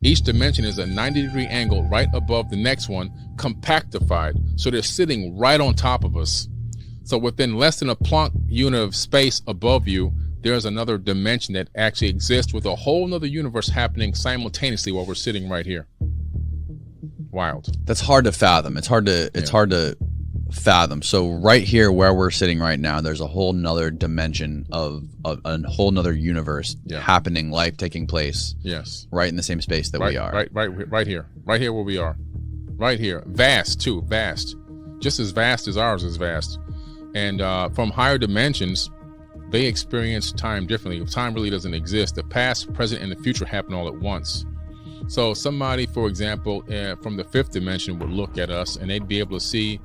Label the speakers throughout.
Speaker 1: Each dimension is a 90-degree angle right above the next one, compactified, so they're sitting right on top of us. So within less than a Planck unit of space above you, there's another dimension that actually exists with a whole nother universe happening simultaneously while we're sitting right here. Wild.
Speaker 2: That's hard to fathom. It's hard to fathom. So right here where we're sitting right now, there's a whole nother dimension of a whole nother universe happening, life taking place.
Speaker 1: Yes.
Speaker 2: Right in the same space that we are.
Speaker 1: Right here where we are. Right here. Vast too, vast. Just as vast as ours is vast. And from higher dimensions, they experience time differently. Time really doesn't exist. The past, present, and the future happen all at once. So somebody, for example, from the fifth dimension would look at us and they'd be able to see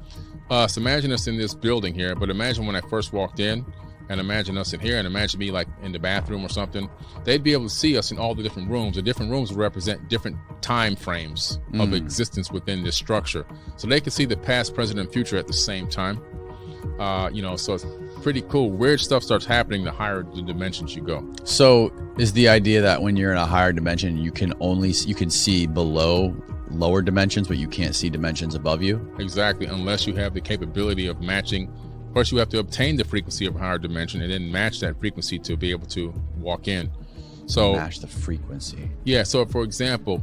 Speaker 1: us. Imagine us in this building here, but imagine when I first walked in, and imagine us in here, and imagine me like in the bathroom or something. They'd be able to see us in all the different rooms. The different rooms represent different time frames of existence within this structure. So they can see the past, present, and future at the same time. So it's pretty cool. Weird stuff starts happening the higher the dimensions you go.
Speaker 2: So is the idea that when you're in a higher dimension, you can see below lower dimensions, but you can't see dimensions above you?
Speaker 1: Exactly, unless you have the capability of matching. First, you have to obtain the frequency of a higher dimension and then match that frequency to be able to walk in. So
Speaker 2: match the frequency.
Speaker 1: Yeah. So for example,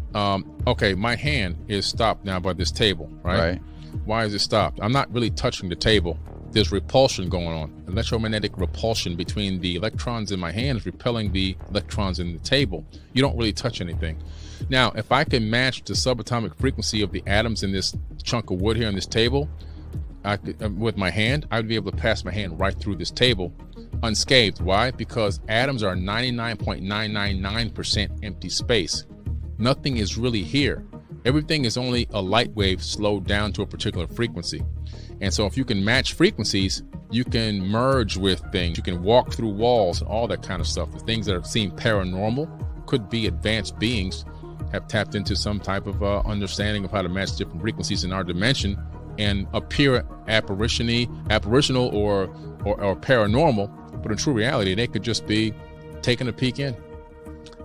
Speaker 1: okay, my hand is stopped now by this table, right? Why is it stopped? I'm not really touching the table. There's repulsion going on. Electromagnetic repulsion between the electrons in my hand is repelling the electrons in the table. You don't really touch anything. Now, if I can match the subatomic frequency of the atoms in this chunk of wood here on this table, I could, with my hand, I would be able to pass my hand right through this table unscathed. Why? Because atoms are 99.999% empty space. Nothing is really here. Everything is only a light wave slowed down to a particular frequency. And so if you can match frequencies, you can merge with things. You can walk through walls and all that kind of stuff. The things that seem paranormal could be advanced beings have tapped into some type of understanding of how to match different frequencies in our dimension and appear apparitional or paranormal, but in true reality, they could just be taking a peek in.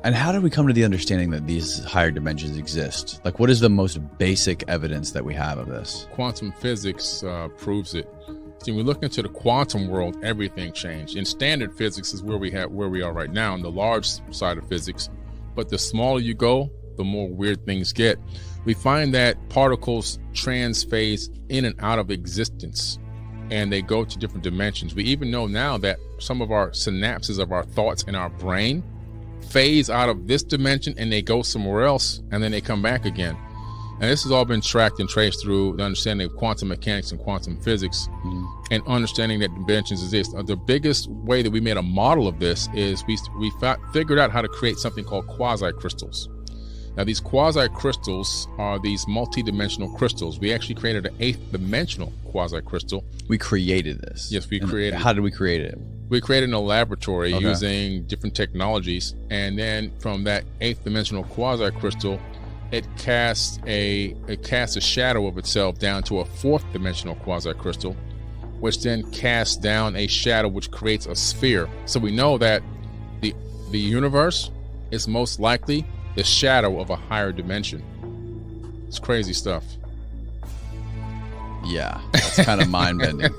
Speaker 2: And how did we come to the understanding that these higher dimensions exist? Like, what is the most basic evidence that we have of this?
Speaker 1: Quantum physics proves it. See, when we look into the quantum world, everything changed. In standard physics is where we are right now, in the large side of physics. But the smaller you go, the more weird things get. We find that particles transphase in and out of existence, and they go to different dimensions. We even know now that some of our synapses of our thoughts in our brain phase out of this dimension and they go somewhere else, and then they come back again. And this has all been tracked and traced through the understanding of quantum mechanics and quantum physics, and understanding that dimensions exist. The biggest way that we made a model of this is we figured out how to create something called quasi-crystals. Now, these quasi-crystals are these multi-dimensional crystals. We actually created an 8th dimensional quasi-crystal.
Speaker 2: We created this?
Speaker 1: Yes, we created it.
Speaker 2: How did we create it?
Speaker 1: We created in a laboratory using different technologies. And then from that 8th dimensional quasi-crystal, it casts a shadow of itself down to a 4th dimensional quasi-crystal, which then casts down a shadow which creates a sphere. So we know that the universe is most likely the shadow of a higher dimension. It's crazy stuff.
Speaker 2: Yeah, that's kind of mind-bending.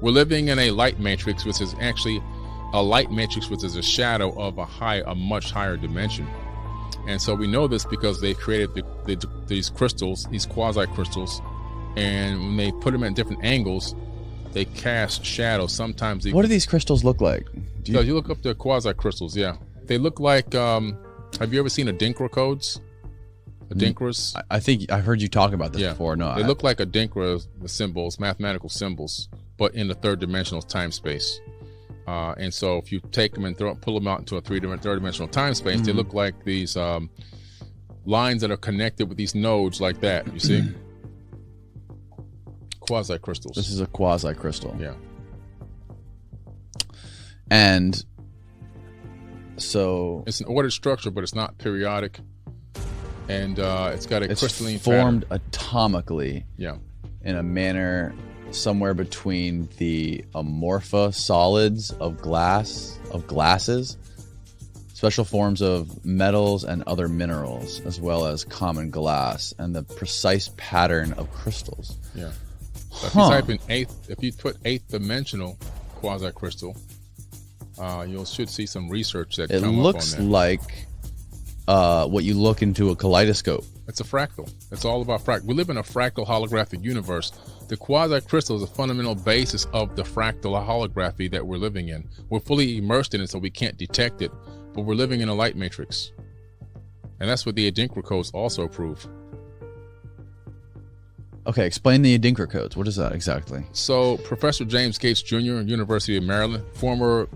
Speaker 1: We're living in a light matrix, which is actually a light matrix, which is a shadow of a much higher dimension. And so we know this because they created these crystals, these quasi-crystals, and when they put them at different angles, they cast shadows. Sometimes
Speaker 2: what do these crystals look like?
Speaker 1: So you look up the quasi-crystals, they look like, have you ever seen Adinkra codes? Adinkras?
Speaker 2: I think I heard you talk about this before. No,
Speaker 1: they look like Adinkra symbols, mathematical symbols, but in the 3rd dimensional time space. And so if you take them and pull them out into a 3rd dimensional time space, they look like these lines that are connected with these nodes like that. You see? Quasi-crystals.
Speaker 2: This is a quasi-crystal.
Speaker 1: Yeah.
Speaker 2: And so
Speaker 1: it's an ordered structure, but it's not periodic. And it's got a crystalline
Speaker 2: formed
Speaker 1: pattern.
Speaker 2: Atomically.
Speaker 1: Yeah.
Speaker 2: In a manner somewhere between the amorpha solids of glasses. special forms of metals and other minerals, as well as common glass, and the precise pattern of crystals.
Speaker 1: Yeah. So if you type in if you put eighth dimensional quasi-crystal, you should see some research that
Speaker 2: it looks like what you look into a kaleidoscope.
Speaker 1: It's a fractal. It's all about fractal. We live in a fractal holographic universe. The quasi-crystal is a fundamental basis of the fractal holography that we're living in. We're fully immersed in it, so we can't detect it, but we're living in a light matrix. And that's what the Adinkra codes also prove.
Speaker 2: Okay, explain the Adinkra codes. What is that exactly?
Speaker 1: So Professor James Gates Jr., University of Maryland, former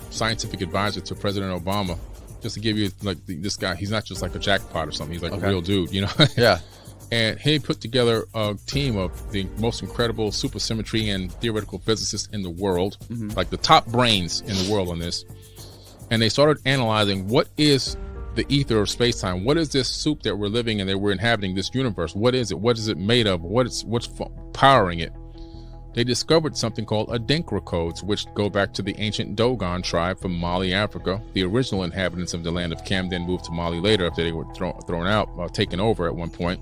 Speaker 1: scientific advisor to President Obama. Just to give you, like, this guy, he's not just like a jackpot or something. He's like a real dude, you know?
Speaker 2: Yeah.
Speaker 1: And he put together a team of the most incredible supersymmetry and theoretical physicists in the world, like the top brains in the world on this. And they started analyzing what is the ether of space-time. What is this soup that we're living in, that we're inhabiting, this universe? What is it? What is it made of? What's powering it? They discovered something called Adinkra codes, which go back to the ancient Dogon tribe from Mali, Africa. The original inhabitants of the land of Kem then moved to Mali later after they were thrown out, taken over at one point.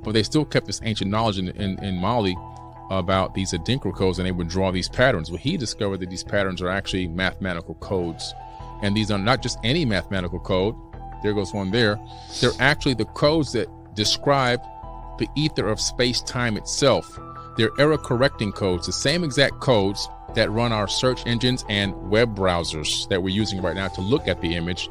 Speaker 1: But they still kept this ancient knowledge in Mali about these Adinkra codes, and they would draw these patterns. Well, he discovered that these patterns are actually mathematical codes. And these are not just any mathematical code. There goes one there. They're actually the codes that describe the ether of space-time itself. They're error-correcting codes, the same exact codes that run our search engines and web browsers that we're using right now to look at the image.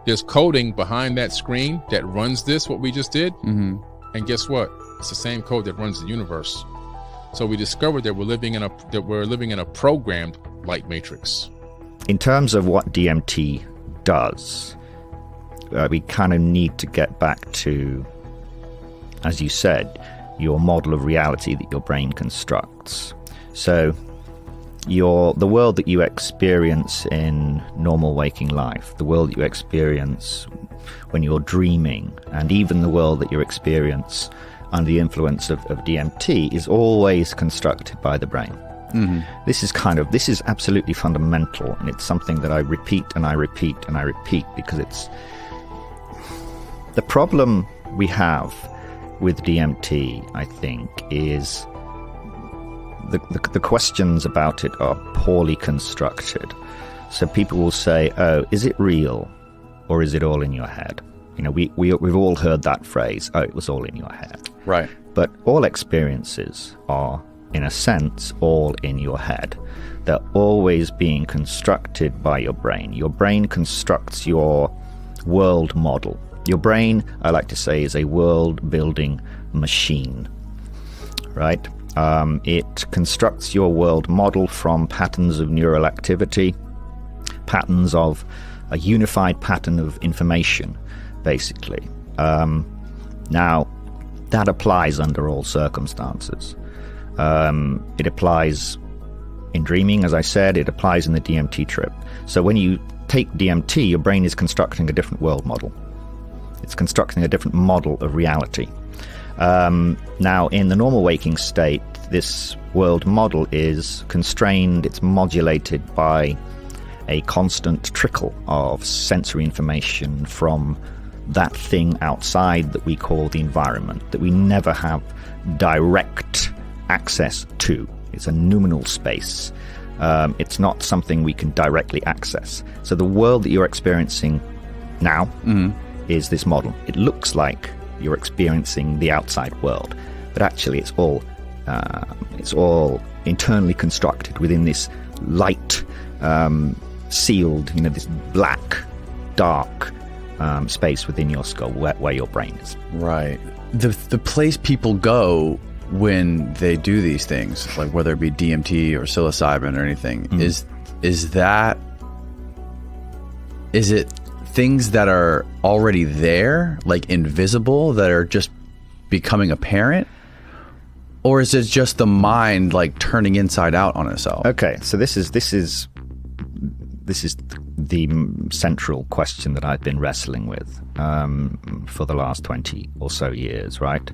Speaker 1: There's coding behind that screen that runs this, what we just did. And guess what? It's the same code that runs the universe. So we discovered that we're living in a programmed light matrix.
Speaker 3: In terms of what DMT does, we kind of need to get back to, as you said, your model of reality that your brain constructs. So the world that you experience in normal waking life, the world that you experience when you're dreaming, and even the world that you experience under the influence of DMT is always constructed by the brain. This is absolutely fundamental, and it's something that I repeat and I repeat and I repeat, because it's the problem we have with DMT, I think, is the questions about it are poorly constructed. So people will say, oh, is it real, or is it all in your head? You know, we've all heard that phrase, oh, it was all in your head.
Speaker 2: Right.
Speaker 3: But all experiences are, in a sense, all in your head. They're always being constructed by your brain. Your brain constructs your world model. Your brain, I like to say, is a world-building machine, right? It constructs your world model from patterns of neural activity, patterns of a unified pattern of information, basically. Now, that applies under all circumstances. It applies in dreaming, as I said. It applies in the DMT trip. So when you take DMT, your brain is constructing a different world model. It's constructing a different model of reality. Now, in the normal waking state, this world model is constrained, it's modulated by a constant trickle of sensory information from that thing outside that we call the environment, that we never have direct access to. It's a noumenal space. It's not something we can directly access. So the world that you're experiencing now is this model. It looks like you're experiencing the outside world, but actually it's all internally constructed within this light sealed, this black, dark space within your skull where your brain is. Right.
Speaker 2: The place people go when they do these things, like whether it be DMT or psilocybin or anything, is it things that are already there, like invisible, that are just becoming apparent? Or is it just the mind like turning inside out on itself?
Speaker 3: Okay, so this is the central question that I've been wrestling with for the last 20 or so years, right?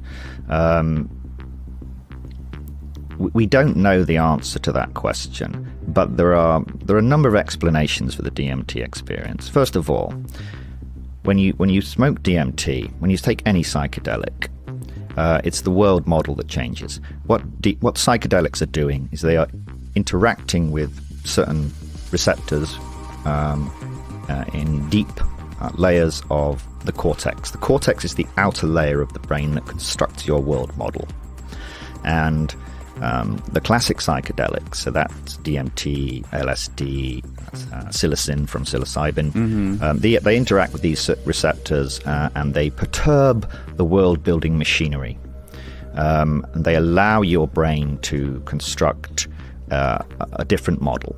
Speaker 3: We don't know the answer to that question, but there are a number of explanations for the DMT experience. First of all, when you smoke DMT, when you take any psychedelic, it's the world model that changes. What psychedelics are doing is they are interacting with certain receptors in deep layers of the cortex. The cortex is the outer layer of the brain that constructs your world model. And the classic psychedelics, so that's DMT, LSD, psilocin from psilocybin, they interact with these receptors and they perturb the world-building machinery. And they allow your brain to construct a different model.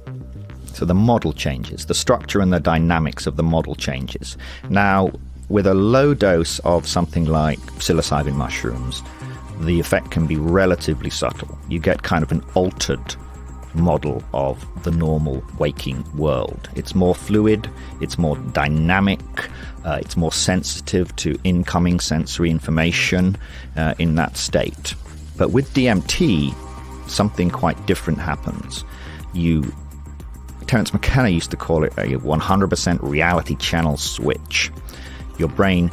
Speaker 3: So the model changes, the structure and the dynamics of the model changes. Now, with a low dose of something like psilocybin mushrooms, the effect can be relatively subtle. You get kind of an altered model of the normal waking world. It's more fluid, it's more dynamic, it's more sensitive to incoming sensory information in that state. But with DMT, something quite different happens. Terence McKenna used to call it a 100% reality channel switch. Your brain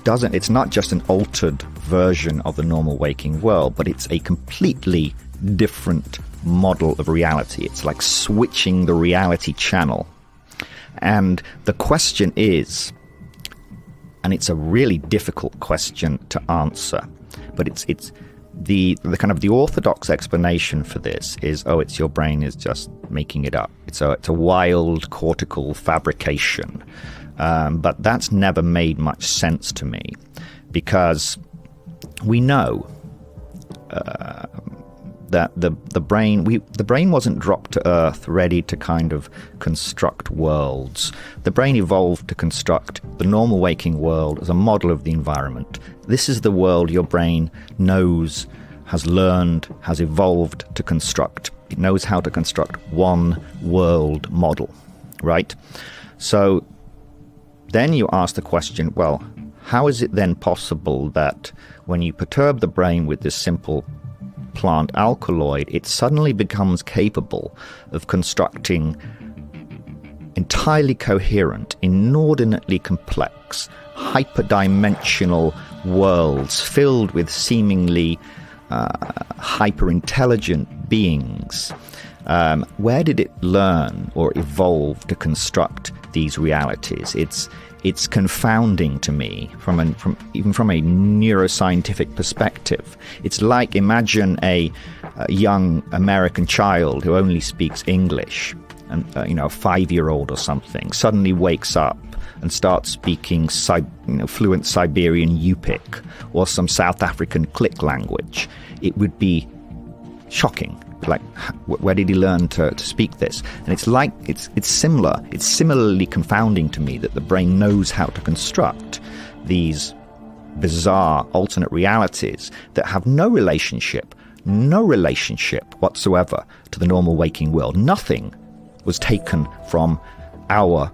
Speaker 3: it's not just an altered version of the normal waking world, but it's a completely different model of reality. It's like switching the reality channel. And the question is, and it's a really difficult question to answer, but it's the kind of the orthodox explanation for this is, it's your brain is just making it up. It's a wild cortical fabrication. But that's never made much sense to me, because we know that the brain wasn't dropped to Earth ready to kind of construct worlds. The brain evolved to construct the normal waking world as a model of the environment. This is the world your brain knows, has learned, has evolved to construct. It knows how to construct one world model, right? So then you ask the question, well, how is it then possible that when you perturb the brain with this simple plant alkaloid, it suddenly becomes capable of constructing entirely coherent, inordinately complex, hyperdimensional worlds filled with seemingly hyper-intelligent beings? Where did it learn or evolve to construct these realities? It's confounding to me even from a neuroscientific perspective. It's like, imagine a young American child who only speaks English, and a 5-year-old or something suddenly wakes up and starts speaking fluent Siberian Yupik or some South African click language. It would be shocking. Like, where did he learn to speak this? And it's similarly confounding to me that the brain knows how to construct these bizarre alternate realities that have no relationship whatsoever to the normal waking world. Nothing was taken from our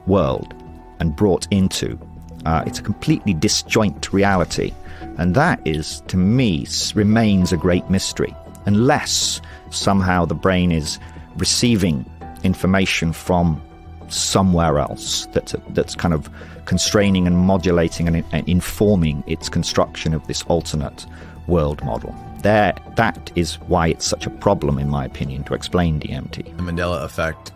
Speaker 3: world and brought into. It's a completely disjoint reality. And that is, to me, remains a great mystery. Unless somehow the brain is receiving information from somewhere else that's kind of constraining and modulating and informing its construction of this alternate world model. That is why it's such a problem, in my opinion, to explain DMT.
Speaker 2: The Mandela effect.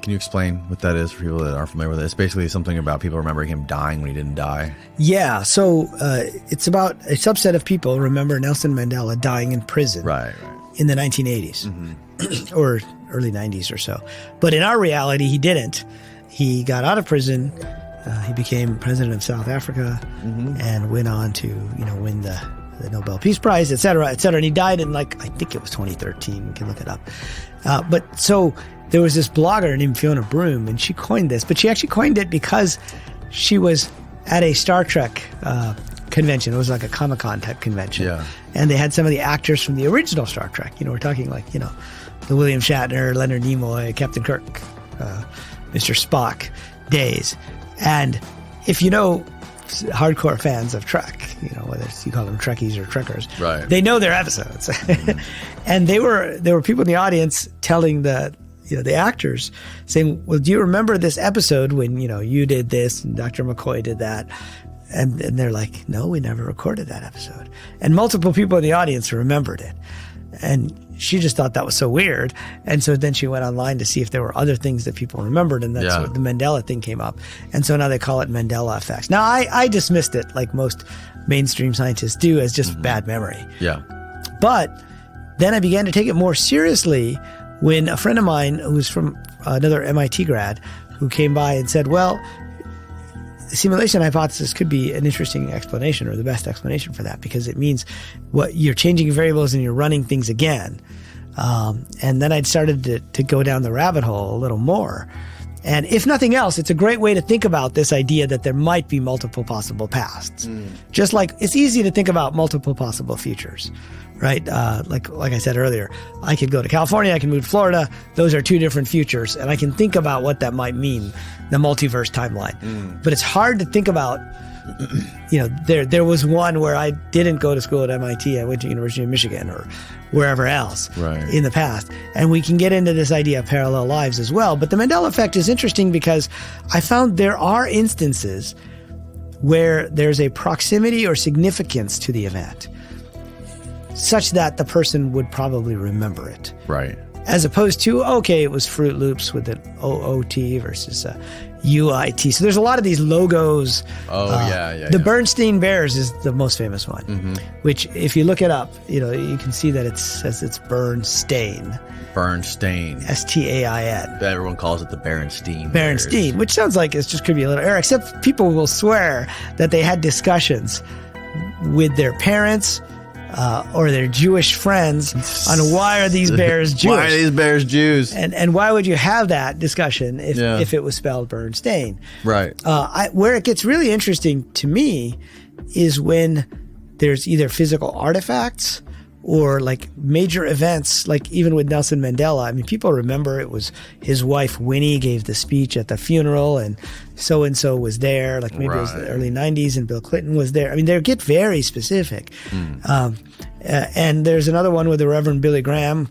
Speaker 2: Can you explain what that is for people that aren't familiar with it? It's basically something about people remembering him dying when he didn't die.
Speaker 4: Yeah, so it's about a subset of people remember Nelson Mandela dying in prison in the 1980s or early 90s or so. But in our reality, he didn't. He got out of prison. He became president of South Africa and went on to win the Nobel Peace Prize, et cetera, et cetera. And he died in I think it was 2013. You can look it up. But so there was this blogger named Fiona Broom, and she coined this. But she actually coined it because she was at a Star Trek convention. It was like a Comic-Con type convention. Yeah. And they had some of the actors from the original Star Trek. We're talking the William Shatner, Leonard Nimoy, Captain Kirk, Mr. Spock days. And if hardcore fans of Trek, whether it's, you call them Trekkies or Trekkers,
Speaker 2: Right.
Speaker 4: they know their episodes. And there were people in the audience telling the actors, saying, well, do you remember this episode when, you did this and Dr. McCoy did that? And they're like, no, we never recorded that episode. And multiple people in the audience remembered it. And she just thought that was so weird. And so then she went online to see if there were other things that people remembered. And that's what the Mandela thing came up. And so now they call it Mandela effects. Now, I dismissed it, like most mainstream scientists do, as just bad memory.
Speaker 2: Yeah.
Speaker 4: But then I began to take it more seriously when a friend of mine who's from another MIT grad who came by and said, well, the simulation hypothesis could be an interesting explanation, or the best explanation for that, because it means you're changing variables and you're running things again. And then I'd started to go down the rabbit hole a little more. And if nothing else, it's a great way to think about this idea that there might be multiple possible pasts. Just like it's easy to think about multiple possible futures, right? Like I said earlier, I could go to California, I can move to Florida. Those are two different futures, and I can think about what that might mean, the multiverse timeline. But it's hard to think about. There was one where I didn't go to school at MIT. I went to University of Michigan or wherever else in the past. And we can get into this idea of parallel lives as well. But the Mandela effect is interesting because I found there are instances where there's a proximity or significance to the event such that the person would probably remember it.
Speaker 2: Right.
Speaker 4: As opposed to, okay, it was Fruit Loops with an OOT versus UIT. So there's a lot of these logos. The Bernstein Bears is the most famous one, which if you look it up, you can see that it says it's Bernstein.
Speaker 2: Bernstein.
Speaker 4: S-T-A-I-N.
Speaker 2: Everyone calls it the Berenstein.
Speaker 4: Berenstein, which sounds like it just could be a little error, except people will swear that they had discussions with their parents or their Jewish friends on why are these bears Jewish?
Speaker 2: Why are these bears Jews?
Speaker 4: And why would you have that discussion if it was spelled Bernstein?
Speaker 2: Right.
Speaker 4: Where it gets really interesting to me is when there's either physical artifacts or like major events, like even with Nelson Mandela. I mean, people remember it was his wife Winnie gave the speech at the funeral, and so was there. Like maybe it was the early 90s, and Bill Clinton was there. I mean, they get very specific. And there's another one with the Reverend Billy Graham,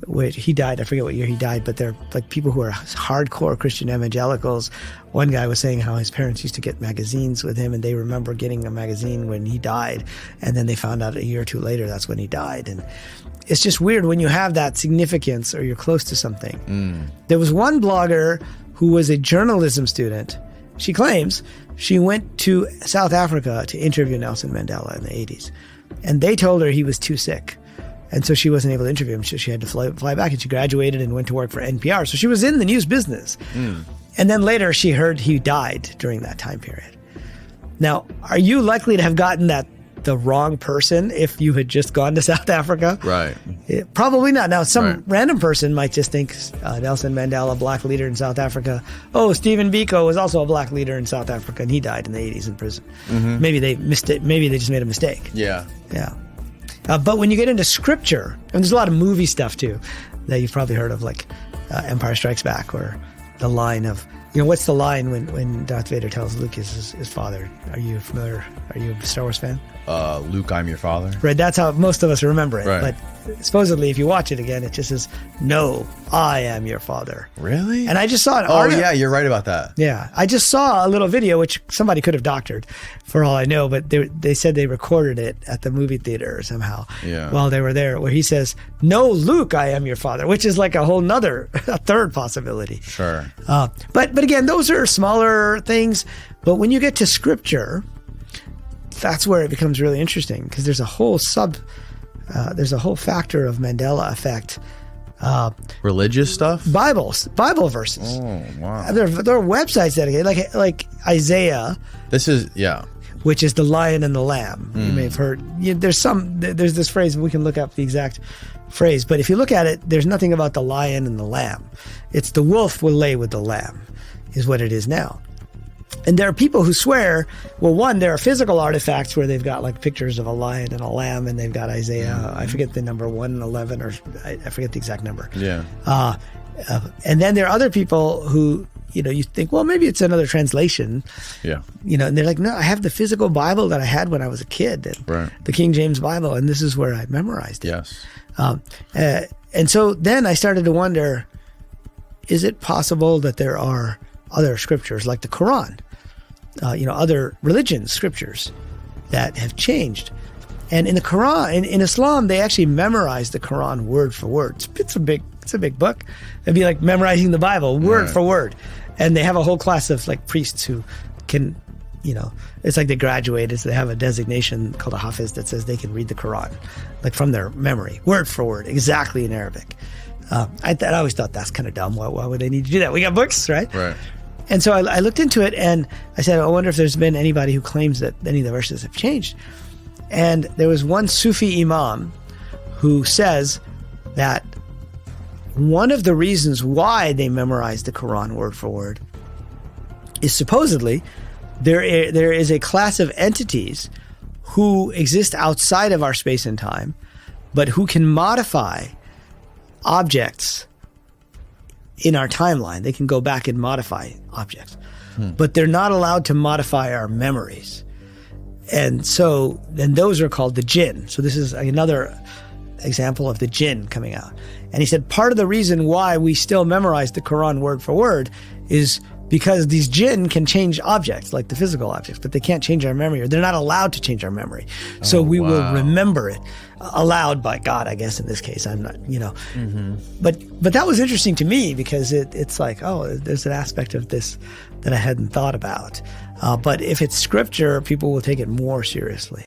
Speaker 4: which he died. I forget what year he died, but they're like people who are hardcore Christian evangelicals. One guy was saying how his parents used to get magazines with him, and they remember getting a magazine when he died, and then they found out a year or two later that's when he died. And it's just weird when you have that significance or you're close to something. There was one blogger who was a journalism student. She claims she went to South Africa to interview Nelson Mandela in the 80s, and they told her he was too sick. And so she wasn't able to interview him. So she had to fly back, and she graduated and went to work for NPR. So she was in the news business. And then later she heard he died during that time period. Now, are you likely to have gotten the wrong person if you had just gone to South Africa?
Speaker 2: Right.
Speaker 4: Probably not. Now, some random person might just think Nelson Mandela, black leader in South Africa. Oh, Stephen Biko was also a black leader in South Africa, and he died in the 80s in prison. Maybe they missed it. Maybe they just made a mistake.
Speaker 2: Yeah.
Speaker 4: But when you get into scripture, and there's a lot of movie stuff too that you've probably heard of, like Empire Strikes Back, or the line of, what's the line when Darth Vader tells Luke his father? Are you familiar? Are you a Star Wars fan?
Speaker 2: Luke, I'm your father.
Speaker 4: Right, that's how most of us remember it.
Speaker 2: Right.
Speaker 4: But supposedly, if you watch it again, it just says, "No, I am your father."
Speaker 2: Really?
Speaker 4: And I just saw it.
Speaker 2: Oh, yeah, you're right about that.
Speaker 4: Yeah, I just saw a little video, which somebody could have doctored, for all I know. But they said they recorded it at the movie theater somehow while they were there, where he says, "No, Luke, I am your father," which is like a third possibility.
Speaker 2: Sure.
Speaker 4: But again, those are smaller things. But when you get to scripture, that's where it becomes really interesting, because there's a whole factor of Mandela effect.
Speaker 2: Religious stuff?
Speaker 4: Bible verses.
Speaker 2: Oh, wow.
Speaker 4: There are websites dedicated, like Isaiah.
Speaker 2: This is,
Speaker 4: which is the lion and the lamb. You may have heard. There's this phrase, we can look up the exact phrase, but if you look at it, there's nothing about the lion and the lamb. It's the wolf will lay with the lamb, is what it is now. And there are people who swear, well, one, there are physical artifacts where they've got like pictures of a lion and a lamb, and they've got Isaiah, I forget the number, 111, or I forget the exact number.
Speaker 2: Yeah.
Speaker 4: And then there are other people who, you think, well, maybe it's another translation.
Speaker 2: Yeah.
Speaker 4: And they're like, no, I have the physical Bible that I had when I was a kid, the King James Bible, and this is where I memorized it.
Speaker 2: Yes.
Speaker 4: And so then I started to wonder, is it possible that there are other scriptures like the Quran, other religion scriptures that have changed? And in the Quran, in Islam, they actually memorize the Quran word for word. It's a big book. It'd be like memorizing the Bible word for word. And they have a whole class of like priests who can, it's like they graduated, so they have a designation called a Hafiz that says they can read the Quran, like from their memory, word for word, exactly in Arabic. I always thought that's kind of dumb. Why would they need to do that? We got books, right?
Speaker 2: Right.
Speaker 4: And so I looked into it, and I said, I wonder if there's been anybody who claims that any of the verses have changed. And there was one Sufi imam who says that one of the reasons why they memorized the Quran word for word is supposedly there is a class of entities who exist outside of our space and time, but who can modify objects in our timeline. They can go back and modify objects, but they're not allowed to modify our memories. And so then those are called the jinn. So this is another example of the jinn coming out. And he said part of the reason why we still memorize the Quran word for word is because these jinn can change objects, like the physical objects, but they can't change our memory, or they're not allowed to change our memory. So we will remember it, allowed by God, I guess in this case. I'm not, But that was interesting to me because it's like, oh, there's an aspect of this that I hadn't thought about. But if it's scripture, people will take it more seriously.